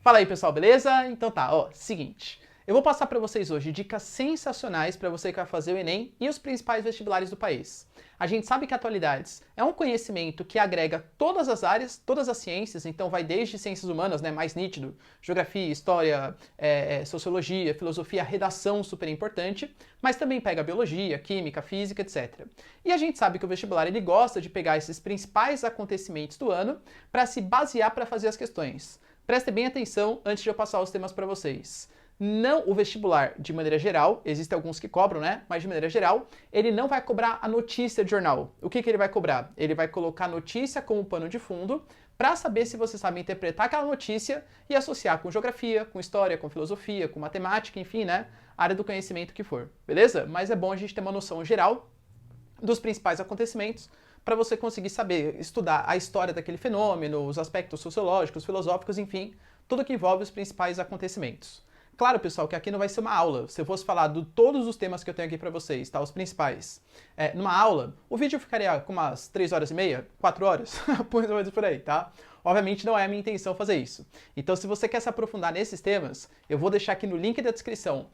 Fala aí, pessoal, beleza? Então tá, ó, seguinte. Eu vou passar para vocês hoje dicas sensacionais para você que vai fazer o Enem e os principais vestibulares do país. A gente sabe que atualidades é um conhecimento que agrega todas as áreas, todas as ciências, então vai desde ciências humanas, né, mais nítido, geografia, história, sociologia, filosofia, redação super importante, mas também pega biologia, química, física, etc. E a gente sabe que o vestibular ele gosta de pegar esses principais acontecimentos do ano para se basear para fazer as questões. Prestem bem atenção antes de eu passar os temas para vocês. Não, o vestibular, de maneira geral, existem alguns que cobram, né? Mas de maneira geral, ele não vai cobrar a notícia de jornal. O que ele vai cobrar? Ele vai colocar a notícia como pano de fundo para saber se você sabe interpretar aquela notícia e associar com geografia, com história, com filosofia, com matemática, enfim, né? Área do conhecimento que for, beleza? Mas é bom a gente ter uma noção geral dos principais acontecimentos para você conseguir saber, estudar a história daquele fenômeno, os aspectos sociológicos, filosóficos, enfim, tudo que envolve os principais acontecimentos. Claro, pessoal, que aqui não vai ser uma aula. Se eu fosse falar de todos os temas que eu tenho aqui para vocês, tá? Os principais. Numa aula, o vídeo ficaria com umas 3 horas e meia, 4 horas, por aí, tá? Obviamente não é a minha intenção fazer isso. Então, se você quer se aprofundar nesses temas, eu vou deixar aqui no link da descrição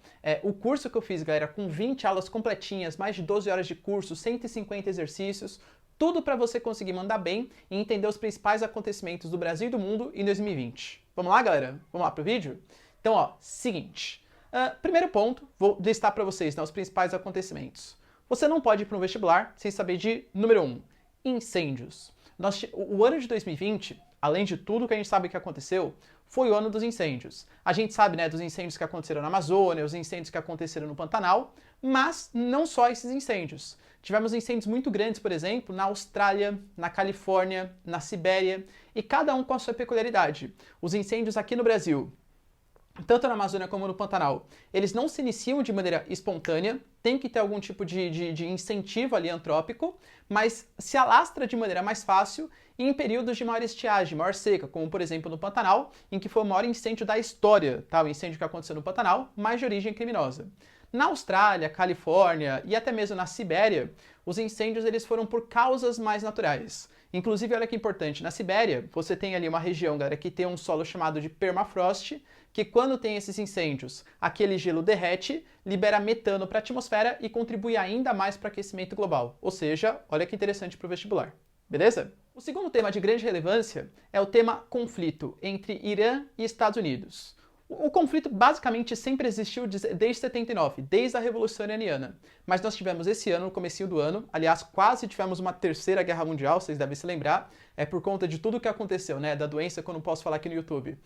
o curso que eu fiz, galera, com 20 aulas completinhas, mais de 12 horas de curso, 150 exercícios, tudo para você conseguir mandar bem e entender os principais acontecimentos do Brasil e do mundo em 2020. Vamos lá, galera? Vamos lá pro vídeo? Então, ó, seguinte. Primeiro ponto, vou listar para vocês, né, os principais acontecimentos. Você não pode ir para um vestibular sem saber de, número 1, incêndios. O ano de 2020, além de tudo que a gente sabe que aconteceu, foi o ano dos incêndios. A gente sabe, né, dos incêndios que aconteceram na Amazônia, os incêndios que aconteceram no Pantanal, mas não só esses incêndios. Tivemos incêndios muito grandes, por exemplo, na Austrália, na Califórnia, na Sibéria, e cada um com a sua peculiaridade. Os incêndios aqui no Brasil, tanto na Amazônia como no Pantanal, eles não se iniciam de maneira espontânea, tem que ter algum tipo de incentivo ali antrópico, mas se alastra de maneira mais fácil em períodos de maior estiagem, maior seca, como por exemplo no Pantanal, em que foi o maior incêndio da história, tá? O incêndio que aconteceu no Pantanal, mas de origem criminosa. Na Austrália, Califórnia e até mesmo na Sibéria, os incêndios eles foram por causas mais naturais. Inclusive, olha que importante, na Sibéria, você tem ali uma região, galera, que tem um solo chamado de permafrost, que quando tem esses incêndios, aquele gelo derrete, libera metano para a atmosfera e contribui ainda mais para o aquecimento global. Ou seja, olha que interessante para o vestibular. Beleza? O segundo tema de grande relevância é o tema conflito entre Irã e Estados Unidos. O conflito basicamente sempre existiu desde 79, desde a Revolução Iraniana. Mas nós tivemos esse ano, no comecinho do ano, aliás, quase tivemos uma terceira guerra mundial, vocês devem se lembrar, por conta de tudo que aconteceu, né, da doença que eu não posso falar aqui no YouTube.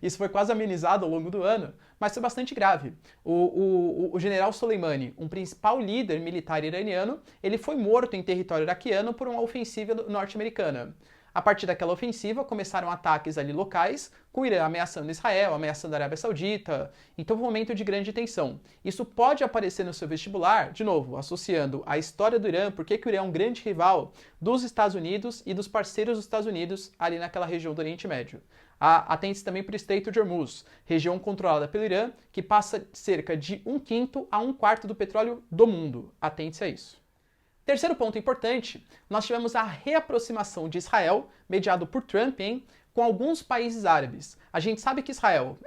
Isso foi quase amenizado ao longo do ano, mas foi bastante grave. O general Soleimani, um principal líder militar iraniano, ele foi morto em território iraquiano por uma ofensiva norte-americana. A partir daquela ofensiva, começaram ataques ali locais, com o Irã ameaçando Israel, ameaçando a Arábia Saudita. Então, foi um momento de grande tensão. Isso pode aparecer no seu vestibular, de novo, associando a história do Irã, porque o Irã é um grande rival dos Estados Unidos e dos parceiros dos Estados Unidos ali naquela região do Oriente Médio. Atente-se também para o Estreito de Hormuz, região controlada pelo Irã, que passa cerca de 1/5 a 1/4 do petróleo do mundo. Atente-se a isso. Terceiro ponto importante, nós tivemos a reaproximação de Israel, mediado por Trump, com alguns países árabes. A gente sabe que Israel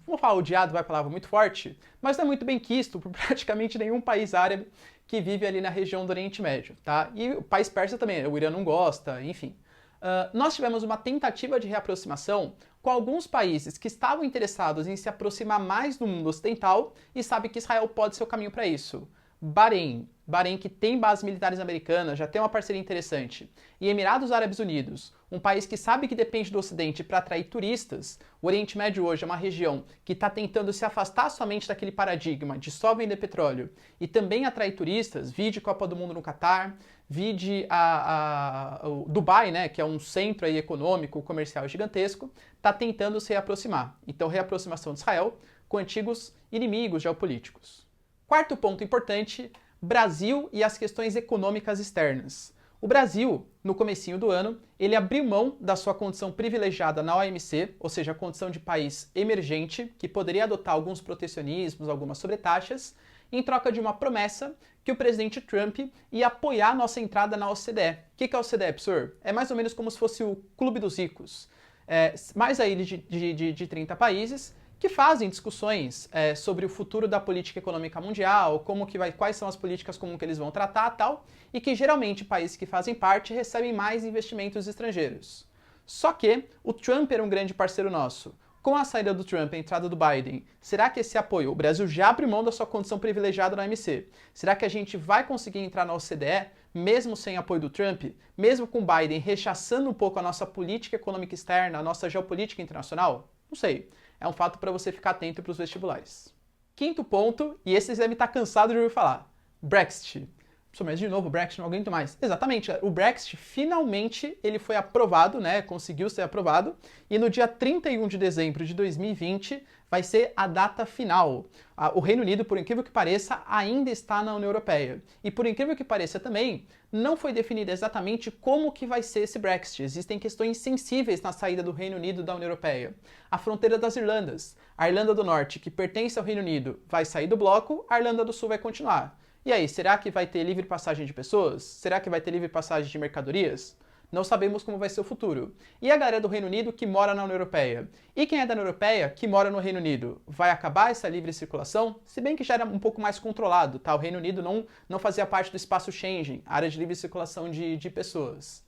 vou falar odiado, vai palavra muito forte, mas não é muito bem quisto por praticamente nenhum país árabe que vive ali na região do Oriente Médio, tá? E o país persa também, o Irã não gosta, enfim. Nós tivemos uma tentativa de reaproximação com alguns países que estavam interessados em se aproximar mais do mundo ocidental e sabe que Israel pode ser o caminho para isso. Bahrein, que tem bases militares americanas, já tem uma parceria interessante, e Emirados Árabes Unidos, um país que sabe que depende do Ocidente para atrair turistas. O Oriente Médio hoje é uma região que está tentando se afastar somente daquele paradigma de só vender petróleo e também atrair turistas, vide Copa do Mundo no Catar, vide o Dubai, né, que é um centro aí econômico, comercial gigantesco, está tentando se aproximar. Então, reaproximação de Israel com antigos inimigos geopolíticos. Quarto ponto importante, Brasil e as questões econômicas externas. O Brasil, no comecinho do ano, ele abriu mão da sua condição privilegiada na OMC, ou seja, a condição de país emergente, que poderia adotar alguns protecionismos, algumas sobretaxas, em troca de uma promessa que o presidente Trump ia apoiar nossa entrada na OCDE. O que é a OCDE, professor? É mais ou menos como se fosse o Clube dos Ricos. mais aí de 30 países, que fazem discussões sobre o futuro da política econômica mundial, quais são as políticas como que eles vão tratar tal, e que geralmente países que fazem parte recebem mais investimentos estrangeiros. Só que o Trump era um grande parceiro nosso. Com a saída do Trump e a entrada do Biden, será que esse apoio, o Brasil já abriu mão da sua condição privilegiada na OMC, será que a gente vai conseguir entrar na OCDE, mesmo sem apoio do Trump, mesmo com o Biden rechaçando um pouco a nossa política econômica externa, a nossa geopolítica internacional? Não sei. É um fato para você ficar atento para os vestibulares. Quinto ponto, e esse você deve estar cansado de ouvir falar, Brexit. Mas de novo, o Brexit não aguento mais. Exatamente, o Brexit finalmente ele foi aprovado, né? Conseguiu ser aprovado, e no dia 31 de dezembro de 2020 vai ser a data final. O Reino Unido, por incrível que pareça, ainda está na União Europeia. E por incrível que pareça também, não foi definido exatamente como que vai ser esse Brexit. Existem questões sensíveis na saída do Reino Unido da União Europeia. A fronteira das Irlandas. A Irlanda do Norte, que pertence ao Reino Unido, vai sair do bloco, a Irlanda do Sul vai continuar. E aí, será que vai ter livre passagem de pessoas? Será que vai ter livre passagem de mercadorias? Não sabemos como vai ser o futuro. E a galera do Reino Unido que mora na União Europeia? E quem é da União Europeia que mora no Reino Unido? Vai acabar essa livre circulação? Se bem que já era um pouco mais controlado, tá? O Reino Unido não fazia parte do espaço Schengen, área de livre circulação de pessoas.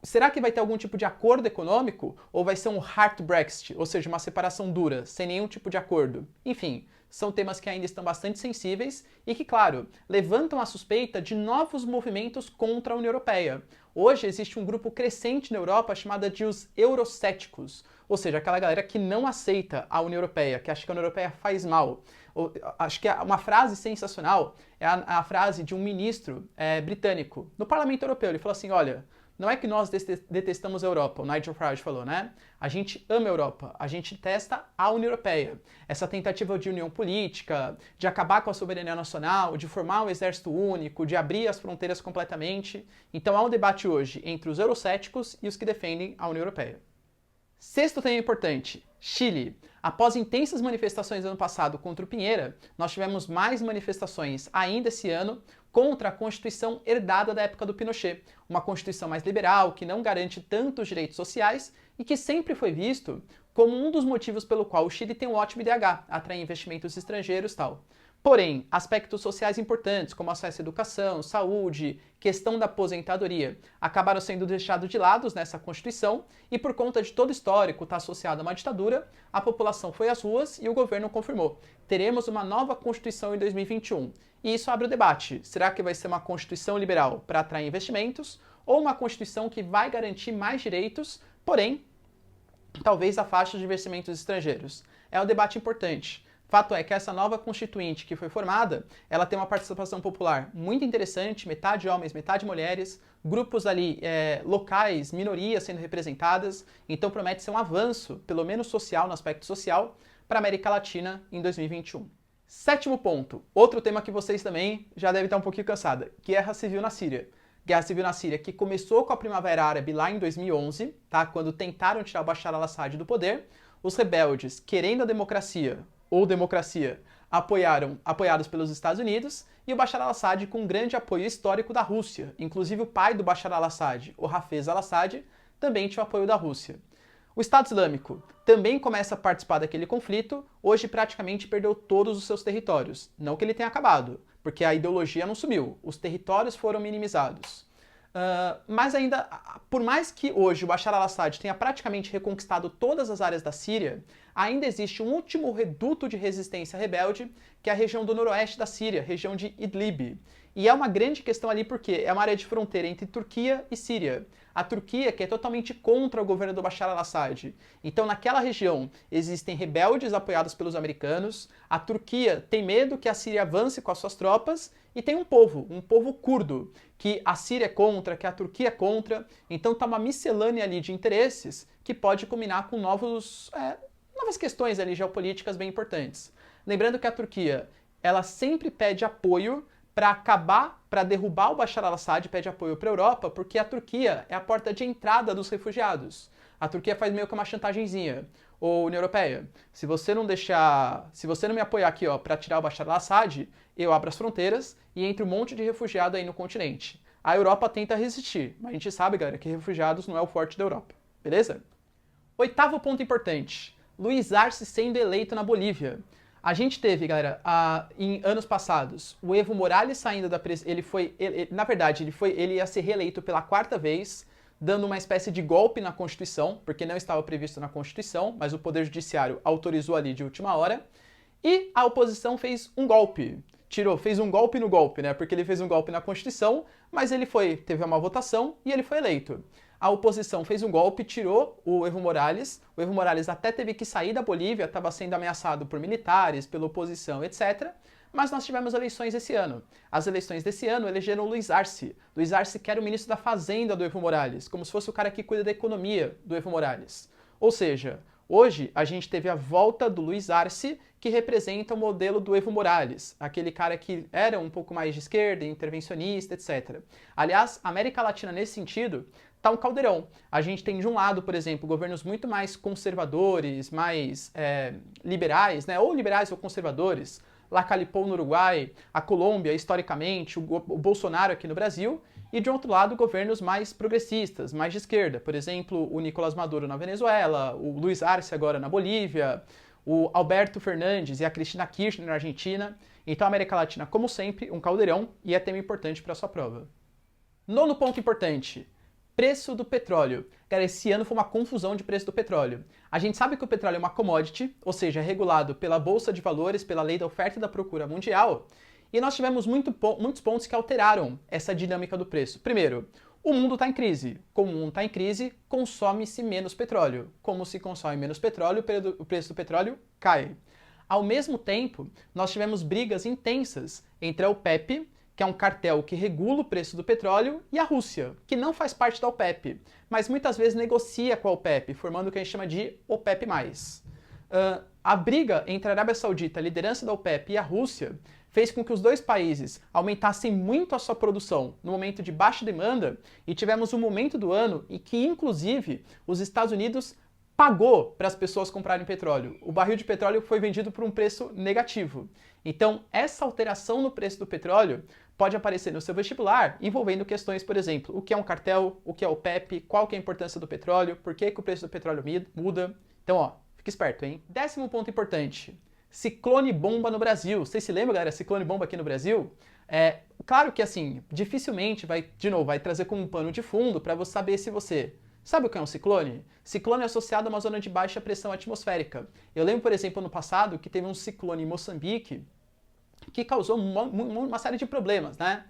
Será que vai ter algum tipo de acordo econômico? Ou vai ser um hard Brexit, ou seja, uma separação dura, sem nenhum tipo de acordo? Enfim, são temas que ainda estão bastante sensíveis e que, claro, levantam a suspeita de novos movimentos contra a União Europeia. Hoje existe um grupo crescente na Europa chamado de os eurocéticos, ou seja, aquela galera que não aceita a União Europeia, que acha que a União Europeia faz mal. Acho que uma frase sensacional é a frase de um ministro britânico no Parlamento Europeu. Ele falou assim, olha, não é que nós detestamos a Europa, o Nigel Farage falou, né? A gente ama a Europa, a gente testa a União Europeia. Essa tentativa de união política, de acabar com a soberania nacional, de formar um exército único, de abrir as fronteiras completamente. Então há um debate hoje entre os eurocéticos e os que defendem a União Europeia. Sexto tema importante, Chile. Após intensas manifestações ano passado contra o Piñera, nós tivemos mais manifestações ainda esse ano contra a Constituição herdada da época do Pinochet, uma Constituição mais liberal, que não garante tantos direitos sociais e que sempre foi visto como um dos motivos pelo qual o Chile tem um ótimo IDH, atrair investimentos estrangeiros e tal. Porém, aspectos sociais importantes, como acesso à educação, saúde, questão da aposentadoria, acabaram sendo deixados de lado nessa Constituição e por conta de todo o histórico estar associado a uma ditadura, a população foi às ruas e o governo confirmou. Teremos uma nova Constituição em 2021. E isso abre o debate. Será que vai ser uma Constituição liberal para atrair investimentos ou uma Constituição que vai garantir mais direitos, porém, talvez afaste os investimentos estrangeiros? É um debate importante. Fato é que essa nova constituinte que foi formada, ela tem uma participação popular muito interessante, metade homens, metade mulheres, grupos ali locais, minorias sendo representadas, então promete ser um avanço, pelo menos social, no aspecto social, para a América Latina em 2021. Sétimo ponto, outro tema que vocês também já devem estar um pouquinho cansados, guerra civil na Síria. Guerra civil na Síria que começou com a Primavera Árabe lá em 2011, tá? Quando tentaram tirar o Bashar al-Assad do poder, os rebeldes, querendo a democracia, apoiados pelos Estados Unidos, e o Bashar al-Assad com um grande apoio histórico da Rússia. Inclusive o pai do Bashar al-Assad, o Hafez al-Assad, também tinha o apoio da Rússia. O Estado Islâmico também começa a participar daquele conflito, hoje praticamente perdeu todos os seus territórios. Não que ele tenha acabado, porque a ideologia não sumiu, os territórios foram minimizados. Mas ainda, por mais que hoje o Bashar al-Assad tenha praticamente reconquistado todas as áreas da Síria, ainda existe um último reduto de resistência rebelde, que é a região do noroeste da Síria, região de Idlib. E é uma grande questão ali porque é uma área de fronteira entre Turquia e Síria. A Turquia, que é totalmente contra o governo do Bashar al-Assad. Então, naquela região, existem rebeldes apoiados pelos americanos, a Turquia tem medo que a Síria avance com as suas tropas, e tem um povo curdo, que a Síria é contra, que a Turquia é contra. Então, está uma miscelânea ali de interesses que pode culminar com novas questões ali geopolíticas bem importantes. Lembrando que a Turquia, ela sempre pede apoio para derrubar o Bashar al-Assad, pede apoio para a Europa, porque a Turquia é a porta de entrada dos refugiados. A Turquia faz meio que uma chantagemzinha. Ô, União Europeia, se você não me apoiar aqui, para tirar o Bashar al-Assad, eu abro as fronteiras e entra um monte de refugiado aí no continente. A Europa tenta resistir, mas a gente sabe, galera, que refugiados não é o forte da Europa, beleza? Oitavo ponto importante, Luiz Arce sendo eleito na Bolívia. A gente teve, galera, em anos passados, o Evo Morales saindo da presidência, ele ia ser reeleito pela 4ª vez, dando uma espécie de golpe na Constituição, porque não estava previsto na Constituição, mas o Poder Judiciário autorizou ali de última hora, e a oposição fez um golpe. Fez um golpe no golpe, né? Porque ele fez um golpe na Constituição, mas teve uma votação e ele foi eleito. A oposição fez um golpe, tirou o Evo Morales. O Evo Morales até teve que sair da Bolívia, estava sendo ameaçado por militares, pela oposição, etc. Mas nós tivemos eleições esse ano. As eleições desse ano elegeram Luiz Arce. Luiz Arce que era o ministro da Fazenda do Evo Morales, como se fosse o cara que cuida da economia do Evo Morales. Ou seja, hoje a gente teve a volta do Luiz Arce, que representa o modelo do Evo Morales, aquele cara que era um pouco mais de esquerda, intervencionista, etc. Aliás, a América Latina nesse sentido tá um caldeirão. A gente tem de um lado, por exemplo, governos muito mais conservadores, mais liberais, né? Ou liberais ou conservadores. Lacalipou no Uruguai, a Colômbia, historicamente, o Bolsonaro aqui no Brasil. E de outro lado, governos mais progressistas, mais de esquerda. Por exemplo, o Nicolás Maduro na Venezuela, o Luiz Arce agora na Bolívia, o Alberto Fernandes e a Cristina Kirchner na Argentina. Então a América Latina, como sempre, um caldeirão e é tema importante para a sua prova. Nono ponto importante. Preço do petróleo. Cara, esse ano foi uma confusão de preço do petróleo. A gente sabe que o petróleo é uma commodity, ou seja, é regulado pela Bolsa de Valores, pela lei da oferta e da procura mundial, e nós tivemos muitos pontos que alteraram essa dinâmica do preço. Primeiro, o mundo está em crise. Como o mundo está em crise, consome-se menos petróleo. Como se consome menos petróleo, o preço do petróleo cai. Ao mesmo tempo, nós tivemos brigas intensas entre a OPEP, que é um cartel que regula o preço do petróleo, e a Rússia, que não faz parte da OPEP, mas muitas vezes negocia com a OPEP, formando o que a gente chama de OPEP+. A briga entre a Arábia Saudita, a liderança da OPEP, e a Rússia fez com que os dois países aumentassem muito a sua produção no momento de baixa demanda, e tivemos um momento do ano em que, inclusive, os Estados Unidos pagou para as pessoas comprarem petróleo. O barril de petróleo foi vendido por um preço negativo. Então, essa alteração no preço do petróleo pode aparecer no seu vestibular envolvendo questões, por exemplo, o que é um cartel, o que é o OPEP, qual que é a importância do petróleo, por que o preço do petróleo muda. Então, ó, fica esperto, hein? 10º ponto importante. Ciclone bomba no Brasil. Vocês se lembram, galera? Ciclone bomba aqui no Brasil? Claro que, assim, dificilmente vai trazer como um pano de fundo para você saber se você sabe o que é um ciclone? Ciclone é associado a uma zona de baixa pressão atmosférica. Eu lembro, por exemplo, ano passado, que teve um ciclone em Moçambique que causou uma série de problemas, né?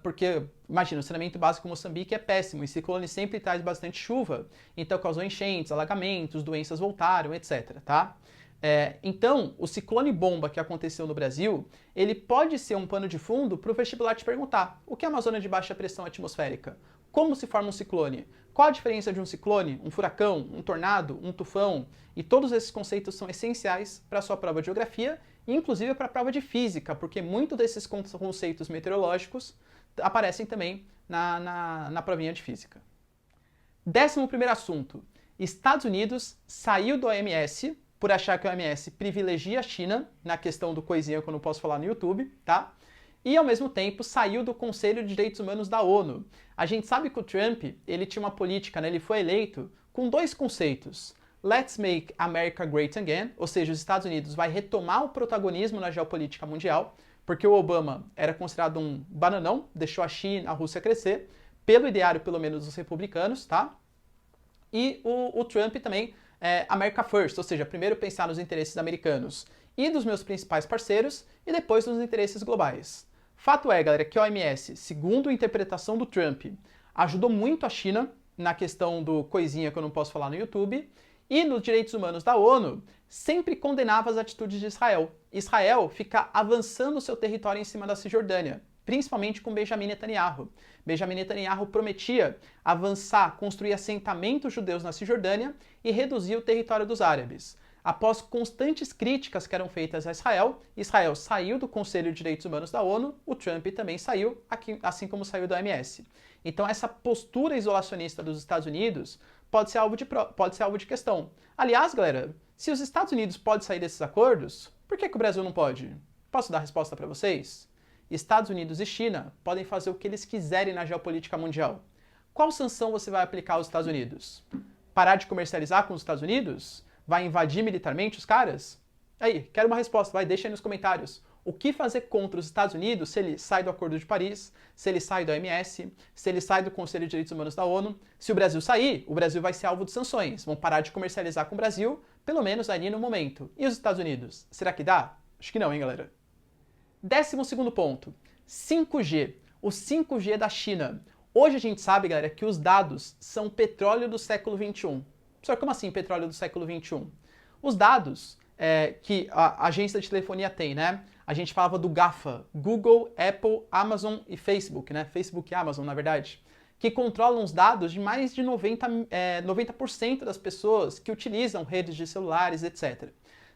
Porque, imagina, o saneamento básico em Moçambique é péssimo e ciclone sempre traz bastante chuva, então causou enchentes, alagamentos, doenças voltaram, etc, tá? Então, o ciclone bomba que aconteceu no Brasil, ele pode ser um pano de fundo para o vestibular te perguntar: o que é uma zona de baixa pressão atmosférica? Como se forma um ciclone? Qual a diferença de um ciclone, um furacão, um tornado, um tufão? E todos esses conceitos são essenciais para a sua prova de geografia, e inclusive para a prova de física, porque muitos desses conceitos meteorológicos aparecem também na provinha de física. 11º assunto. Estados Unidos saiu do OMS por achar que o OMS privilegia a China na questão do coisinha que eu não posso falar no YouTube, tá? E, ao mesmo tempo, saiu do Conselho de Direitos Humanos da ONU. A gente sabe que o Trump, ele tinha uma política, né, ele foi eleito com dois conceitos. Let's make America great again, ou seja, os Estados Unidos vai retomar o protagonismo na geopolítica mundial, porque o Obama era considerado um bananão, deixou a China, a Rússia crescer, pelo ideário, pelo menos, dos republicanos, tá? E o Trump também America First, ou seja, primeiro pensar nos interesses americanos e dos meus principais parceiros, e depois nos interesses globais. Fato é, galera, que a OMS, segundo a interpretação do Trump, ajudou muito a China na questão do coisinha que eu não posso falar no YouTube, e nos direitos humanos da ONU, sempre condenava as atitudes de Israel. Israel fica avançando o seu território em cima da Cisjordânia, principalmente com Benjamin Netanyahu. Benjamin Netanyahu prometia avançar, construir assentamentos judeus na Cisjordânia e reduzir o território dos árabes. Após constantes críticas que eram feitas a Israel, Israel saiu do Conselho de Direitos Humanos da ONU, o Trump também saiu, assim como saiu da OMS. Então essa postura isolacionista dos Estados Unidos pode ser alvo de questão. Aliás, galera, se os Estados Unidos podem sair desses acordos, por que o Brasil não pode? Posso dar a resposta para vocês? Estados Unidos e China podem fazer o que eles quiserem na geopolítica mundial. Qual sanção você vai aplicar aos Estados Unidos? Parar de comercializar com os Estados Unidos? Vai invadir militarmente os caras? Aí, quero uma resposta, vai, deixa aí nos comentários. O que fazer contra os Estados Unidos se ele sai do Acordo de Paris, se ele sai da OMS, se ele sai do Conselho de Direitos Humanos da ONU? Se o Brasil sair, o Brasil vai ser alvo de sanções. Vão parar de comercializar com o Brasil, pelo menos ali no momento. E os Estados Unidos? Será que dá? Acho que não, hein, galera? 12º ponto, 5G. O 5G da China. Hoje a gente sabe, galera, que os dados são petróleo do século XXI. Só como assim petróleo do século XXI? Os dados que a agência de telefonia tem, né? A gente falava do GAFA, Google, Apple, Amazon e Facebook, né? Facebook e Amazon, na verdade, que controlam os dados de mais de 90% das pessoas que utilizam redes de celulares, etc.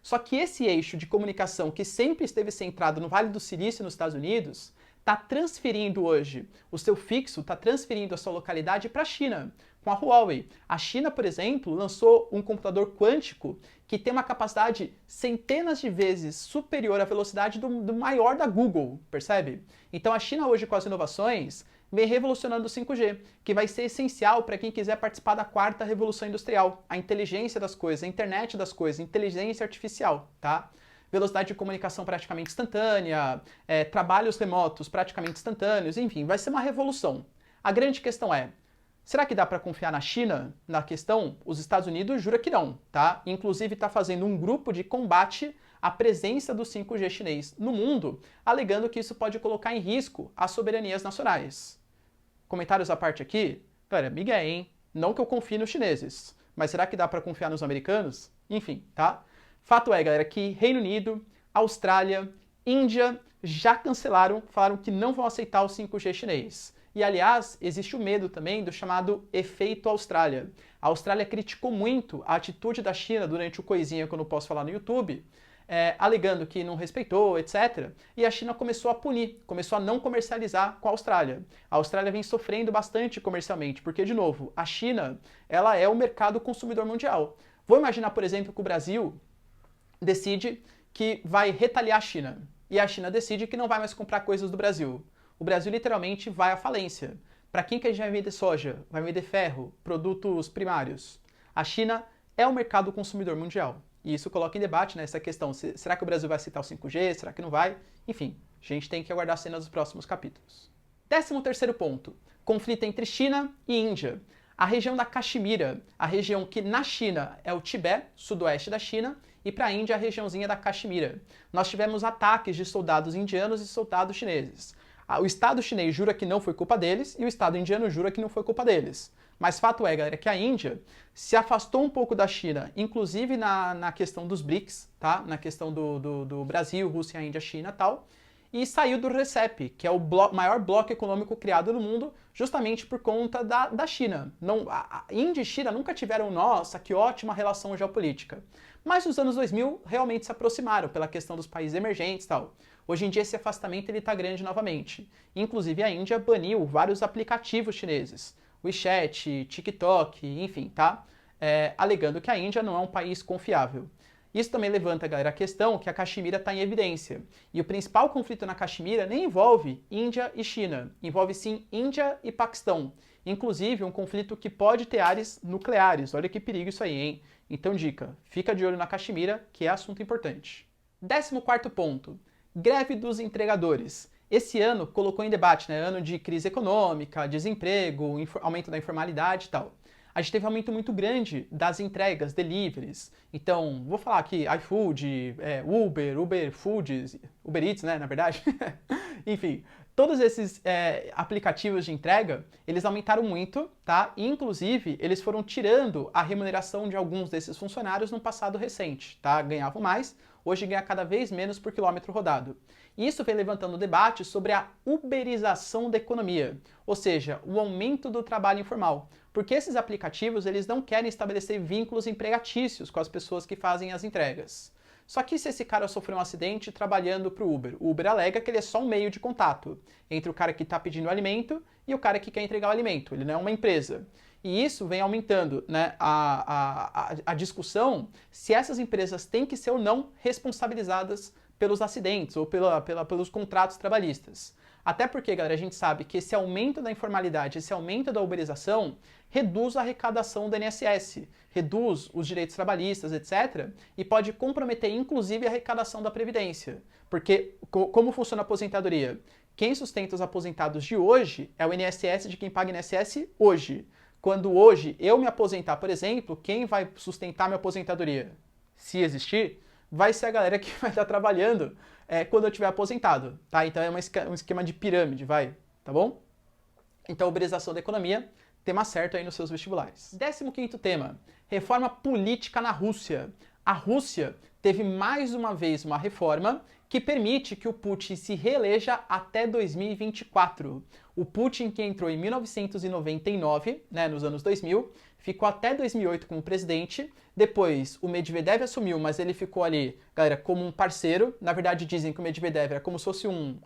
Só que esse eixo de comunicação que sempre esteve centrado no Vale do Silício nos Estados Unidos está transferindo hoje o seu fixo, está transferindo a sua localidade para a China, com a Huawei. A China, por exemplo, lançou um computador quântico que tem uma capacidade centenas de vezes superior à velocidade do maior da Google, percebe? Então a China hoje, com as inovações, vem revolucionando o 5G, que vai ser essencial para quem quiser participar da 4ª revolução industrial, a inteligência das coisas, a internet das coisas, inteligência artificial, tá? Velocidade de comunicação praticamente instantânea, trabalhos remotos praticamente instantâneos, enfim, vai ser uma revolução. A grande questão é, será que dá para confiar na China na questão? Os Estados Unidos jura que não, tá? Inclusive está fazendo um grupo de combate à presença do 5G chinês no mundo, alegando que isso pode colocar em risco as soberanias nacionais. Comentários à parte aqui, galera, migué, hein? Não que eu confie nos chineses, mas será que dá para confiar nos americanos? Enfim, tá? Fato é, galera, que Reino Unido, Austrália, Índia já cancelaram, falaram que não vão aceitar o 5G chinês. E, aliás, existe o medo também do chamado efeito Austrália. A Austrália criticou muito a atitude da China durante o coisinha que eu não posso falar no YouTube, alegando que não respeitou, etc. E a China começou a punir, começou a não comercializar com a Austrália. A Austrália vem sofrendo bastante comercialmente, porque, de novo, a China ela é o mercado consumidor mundial. Vou imaginar, por exemplo, que o Brasil decide que vai retaliar a China. E a China decide que não vai mais comprar coisas do Brasil. O Brasil literalmente vai à falência. Para quem que a gente vai vender soja? Vai vender ferro, produtos primários? A China é o mercado consumidor mundial. E isso coloca em debate, né, essa questão. Será que o Brasil vai aceitar o 5G? Será que não vai? Enfim, a gente tem que aguardar a cena dos próximos capítulos. 13º ponto. Conflito entre China e Índia. A região da Caxemira, a região que na China é o Tibete, sudoeste da China, e para a Índia a regiãozinha da Caxemira. Nós tivemos ataques de soldados indianos e soldados chineses. O Estado chinês jura que não foi culpa deles e o Estado indiano jura que não foi culpa deles. Mas fato é, galera, que a Índia se afastou um pouco da China, inclusive na questão dos BRICS, tá? Na questão do Brasil, Rússia, Índia, China e tal, e saiu do RCEP, que é o maior bloco econômico criado no mundo, justamente por conta da China. A Índia e China nunca tiveram, nossa, que ótima relação geopolítica. Mas nos anos 2000 realmente se aproximaram pela questão dos países emergentes e tal. Hoje em dia esse afastamento está grande novamente. Inclusive a Índia baniu vários aplicativos chineses, WeChat, TikTok, enfim, tá? Alegando que a Índia não é um país confiável. Isso também levanta, galera, a questão que a Caxemira está em evidência. E o principal conflito na Caxemira nem envolve Índia e China, envolve sim Índia e Paquistão. Inclusive um conflito que pode ter áreas nucleares. Olha que perigo isso aí, hein? Então dica, fica de olho na Caxemira, que é assunto importante. 14º ponto. Greve dos entregadores. Esse ano colocou em debate, né? Ano de crise econômica, desemprego, aumento da informalidade e tal. A gente teve um aumento muito grande das entregas, deliveries. Então, vou falar aqui, iFood, Uber Foods, Uber Eats, né, na verdade. Enfim, todos esses aplicativos de entrega, eles aumentaram muito, tá? E, inclusive, eles foram tirando a remuneração de alguns desses funcionários no passado recente, tá? Ganhavam mais, hoje ganha cada vez menos por quilômetro rodado. E isso vem levantando debate sobre a uberização da economia, ou seja, o aumento do trabalho informal. Porque esses aplicativos, eles não querem estabelecer vínculos empregatícios com as pessoas que fazem as entregas. Só que se esse cara sofreu um acidente trabalhando para o Uber alega que ele é só um meio de contato entre o cara que está pedindo o alimento e o cara que quer entregar o alimento, ele não é uma empresa. E isso vem aumentando, né, a discussão se essas empresas têm que ser ou não responsabilizadas pelos acidentes ou pelos contratos trabalhistas. Até porque, galera, a gente sabe que esse aumento da informalidade, esse aumento da uberização, reduz a arrecadação do INSS, reduz os direitos trabalhistas, etc., e pode comprometer, inclusive, a arrecadação da Previdência. Porque, como funciona a aposentadoria? Quem sustenta os aposentados de hoje é o INSS de quem paga INSS hoje. Quando hoje eu me aposentar, por exemplo, quem vai sustentar minha aposentadoria, se existir, vai ser a galera que vai estar trabalhando quando eu estiver aposentado, tá? Então é um esquema de pirâmide, tá bom? Então, uberização da economia, tema certo aí nos seus vestibulares. 15º tema, reforma política na Rússia. A Rússia teve mais uma vez uma reforma que permite que o Putin se reeleja até 2024. O Putin, que entrou em 1999, né, nos anos 2000, ficou até 2008 como presidente. Depois o Medvedev assumiu, mas ele ficou ali, galera, como um parceiro. Na verdade, dizem que o Medvedev era como se fosse um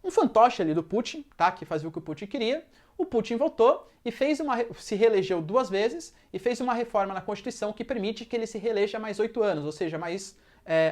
fantoche ali do Putin, tá? Que fazia o que o Putin queria. O Putin voltou e se reelegeu 2 vezes e fez uma reforma na Constituição que permite que ele se reeleja mais 8 anos, ou seja, mais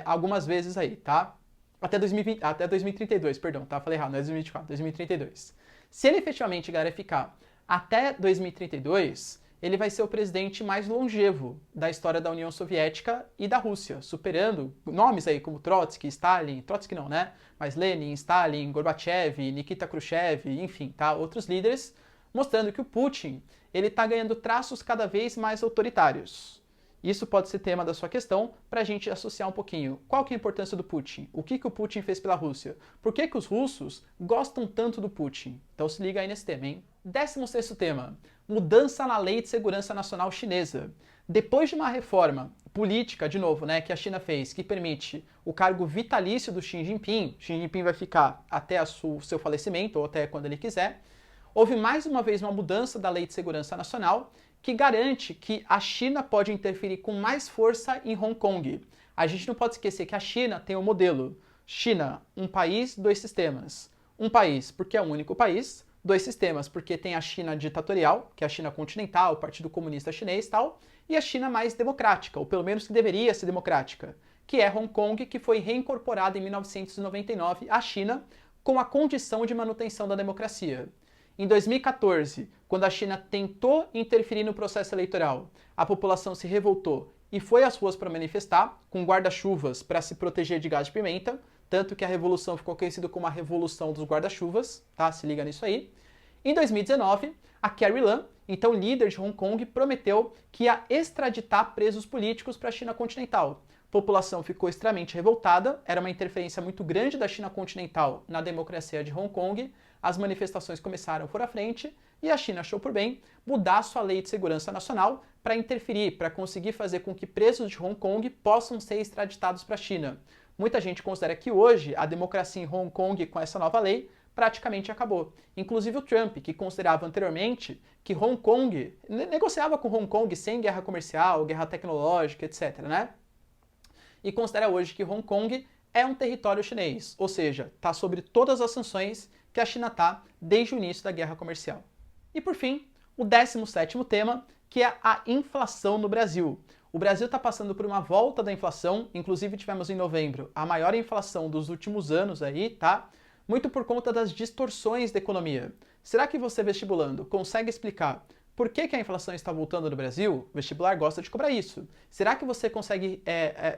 algumas vezes aí, tá? Até 2032, perdão, tá? Falei errado, não é 2024, 2032. Se ele efetivamente, galera, ficar até 2032, ele vai ser o presidente mais longevo da história da União Soviética e da Rússia, superando nomes aí como Trotsky, Stalin, Trotsky não, né? Mas Lenin, Stalin, Gorbachev, Nikita Khrushchev, enfim, tá? Outros líderes, mostrando que o Putin, ele tá ganhando traços cada vez mais autoritários. Isso pode ser tema da sua questão para a gente associar um pouquinho. Qual que é a importância do Putin? O que o Putin fez pela Rússia? Por que os russos gostam tanto do Putin? Então se liga aí nesse tema, hein? 16º tema, mudança na Lei de Segurança Nacional Chinesa. Depois de uma reforma política, de novo, né, que a China fez, que permite o cargo vitalício do Xi Jinping vai ficar até o seu falecimento ou até quando ele quiser, houve mais uma vez uma mudança da Lei de Segurança Nacional que garante que a China pode interferir com mais força em Hong Kong. A gente não pode esquecer que a China tem um modelo. China, um país, 2 sistemas. Um país, porque é o único país. 2 sistemas, porque tem a China ditatorial, que é a China continental, o Partido Comunista Chinês e tal, e a China mais democrática, ou pelo menos que deveria ser democrática, que é Hong Kong, que foi reincorporada em 1999 à China com a condição de manutenção da democracia. Em 2014, quando a China tentou interferir no processo eleitoral, a população se revoltou e foi às ruas para manifestar, com guarda-chuvas para se proteger de gás de pimenta, tanto que a revolução ficou conhecida como a Revolução dos Guarda-Chuvas, tá? Se liga nisso aí. Em 2019, a Carrie Lam, então líder de Hong Kong, prometeu que ia extraditar presos políticos para a China continental. A população ficou extremamente revoltada, era uma interferência muito grande da China continental na democracia de Hong Kong, as manifestações começaram por à frente e a China achou por bem mudar sua lei de segurança nacional para interferir, para conseguir fazer com que presos de Hong Kong possam ser extraditados para a China. Muita gente considera que hoje a democracia em Hong Kong, com essa nova lei, praticamente acabou. Inclusive o Trump, que considerava anteriormente que Hong Kong, negociava com Hong Kong sem guerra comercial, guerra tecnológica, etc., né? E considera hoje que Hong Kong é um território chinês, ou seja, está sobre todas as sanções que a China está desde o início da guerra comercial. E por fim, o 17º tema, que é a inflação no Brasil. O Brasil está passando por uma volta da inflação, inclusive tivemos em novembro a maior inflação dos últimos anos aí, tá? Muito por conta das distorções da economia. Será que você, vestibulando, consegue explicar por que a inflação está voltando no Brasil? O vestibular gosta de cobrar isso. Será que você consegue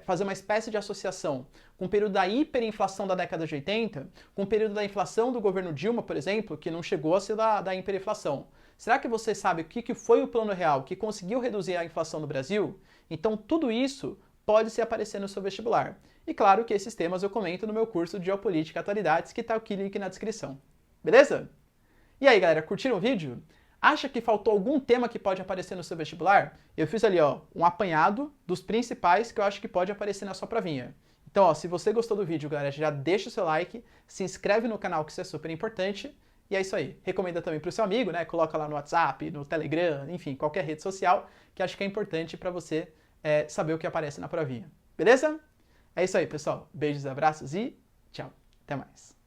fazer uma espécie de associação com o período da hiperinflação da década de 80, com o período da inflação do governo Dilma, por exemplo, que não chegou a ser da hiperinflação? Será que você sabe o que foi o Plano Real que conseguiu reduzir a inflação no Brasil? Então tudo isso pode se aparecer no seu vestibular. E claro que esses temas eu comento no meu curso de Geopolítica e Atualidades, que está aqui o link na descrição. Beleza? E aí, galera, curtiram o vídeo? Acha que faltou algum tema que pode aparecer no seu vestibular? Eu fiz ali, ó, um apanhado dos principais que eu acho que pode aparecer na sua provinha. Então, ó, se você gostou do vídeo, galera, já deixa o seu like, se inscreve no canal, que isso é super importante. E é isso aí. Recomenda também para o seu amigo, né? Coloca lá no WhatsApp, no Telegram, enfim, qualquer rede social, que acho que é importante para você saber o que aparece na provinha. Beleza? É isso aí, pessoal. Beijos, abraços e tchau. Até mais.